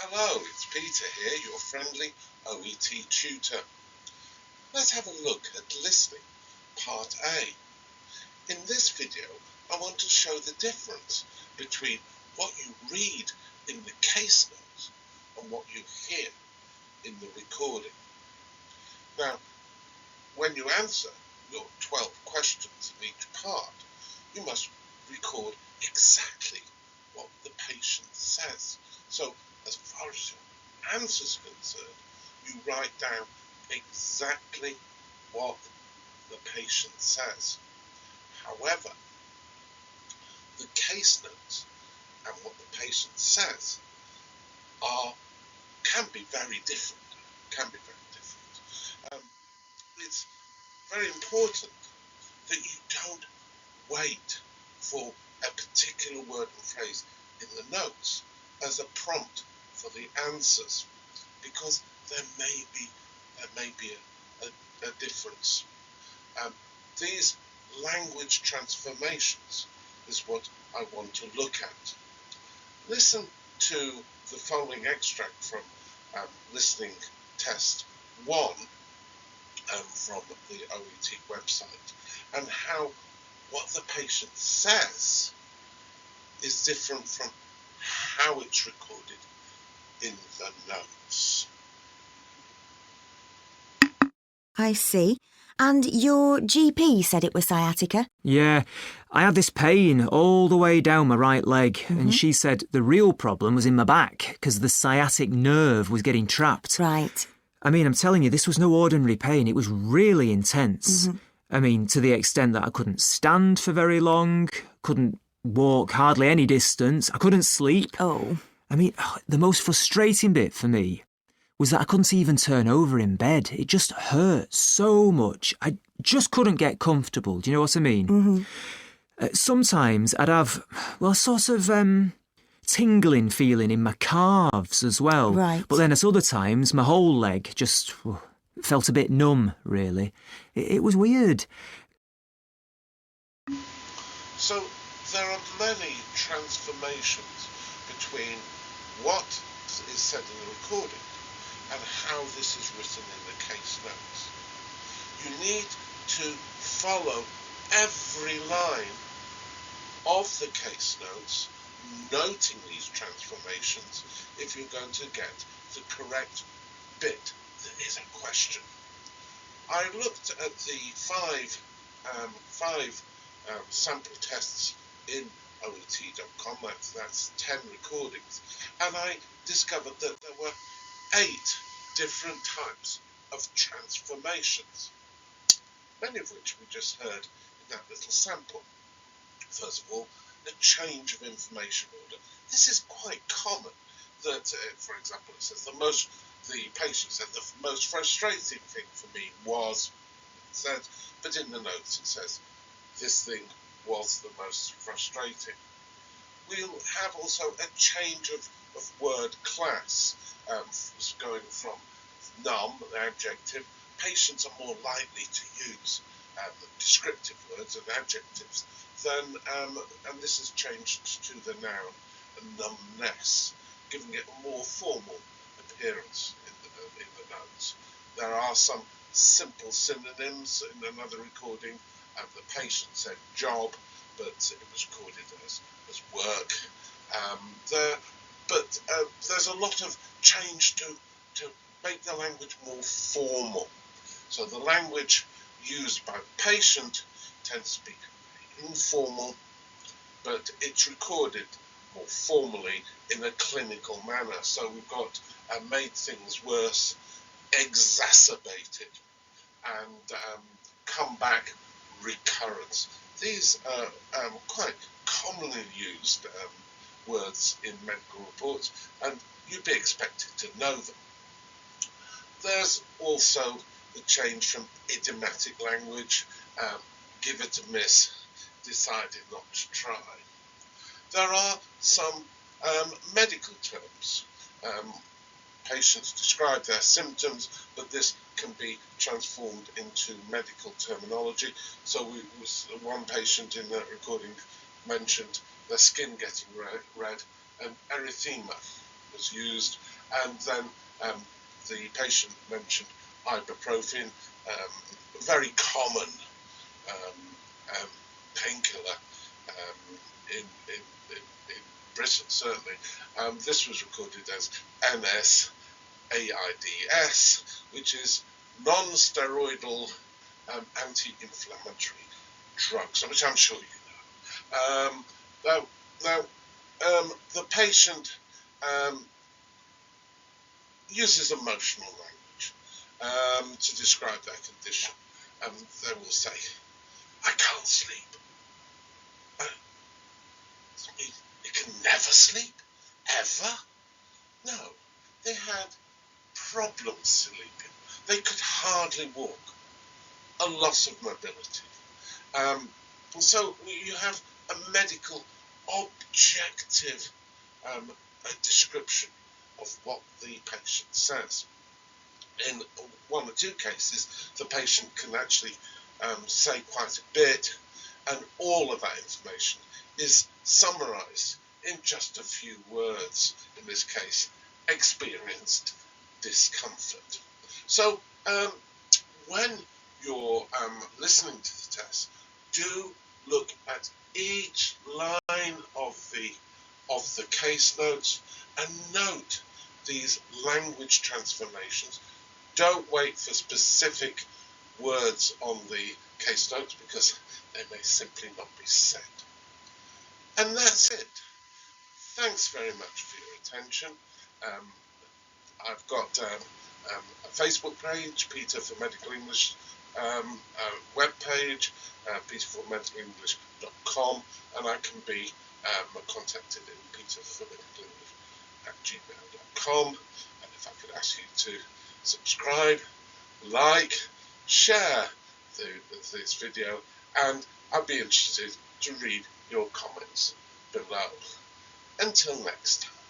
Hello, it's Peter here, your friendly OET tutor. Let's have a look at listening, part A. In this video, I want to show the difference between what you read in the case notes and what you hear in the recording. Now, when you answer your 12 questions in each part, you must record exactly what the patient says. So, as far as your answer is concerned, you write down exactly what the patient says. However, the case notes and what the patient says can be very different. It's very important that you don't wait for a particular word and phrase in the notes as a prompt for the answers, because there may be a difference. These language transformations is what I want to look at. Listen to the following extract from listening test 1 from the OET website, and how what the patient says is different from how it's recorded in the notes. I see. And your GP said it was sciatica? Yeah, I had this pain all the way down my right leg, and she said the real problem was in my back because the sciatic nerve was getting trapped. Right. I mean, I'm telling you, this was no ordinary pain. It was really intense. I mean, to the extent that I couldn't stand for very long, couldn't walk hardly any distance, I couldn't sleep. Oh. I mean, the most frustrating bit for me was that I couldn't even turn over in bed. It just hurt so much. I just couldn't get comfortable. Do you know what I mean? Sometimes I'd have, well, sort of tingling feeling in my calves as well. Right. But then at other times, my whole leg just felt a bit numb, really. It was weird. So there are many transformations between what is said in the recording and how this is written in the case notes. You need to follow every line of the case notes, noting these transformations if you're going to get the correct bit that is a question. I looked at the five sample tests in OET.com, that's 10 recordings, and I discovered that there were 8 different types of transformations, many of which we just heard in that little sample. First of all, a change of information order. This is quite common. That, for example, it says the patient said the most frustrating thing for me was, but in the notes it says this thing was the most frustrating. We'll have also a change of word class, going from numb, the adjective. Patients are more likely to use descriptive words and adjectives than, and this is changed to the noun numbness, giving it a more formal appearance in the notes. There are some simple synonyms in another recording. The patient said job, but it was recorded as work. There's a lot of change to make the language more formal. So the language used by the patient tends to be informal, but it's recorded more formally in a clinical manner. So we've got made things worse, exacerbated, and come back recurrence. These are quite commonly used words in medical reports, and you'd be expected to know them. There's also the change from idiomatic language, give it a miss, decided not to try. There are some medical terms. Patients describe their symptoms, but this can be transformed into medical terminology. So one patient in the recording mentioned their skin getting red, and erythema was used, And then the patient mentioned ibuprofen, very common painkiller in Britain, certainly. This was recorded as NSAIDs, which is non-steroidal anti-inflammatory drugs, which I'm sure you know. Now, the patient uses emotional language to describe their condition. They will say, "I can't sleep." You can never sleep? Ever? No. They had problems sleeping. They could hardly walk. A loss of mobility. And so you have a medical objective description of what the patient says. In one or two cases, the patient can actually say quite a bit, and all of that information is summarized in just a few words, in this case, experienced discomfort. So when you're listening to the test, do look at each line of the case notes and note these language transformations. Don't wait for specific words on the case notes because they may simply not be said. And that's it. Thanks very much for your attention. I've got a Facebook page, Peter for Medical English, web page, peterformedicalenglish.com, and I can be contacted in peterformedicalenglish@gmail.com. And if I could ask you to subscribe, like, share this video, and I'd be interested to read your comments below. Until next time.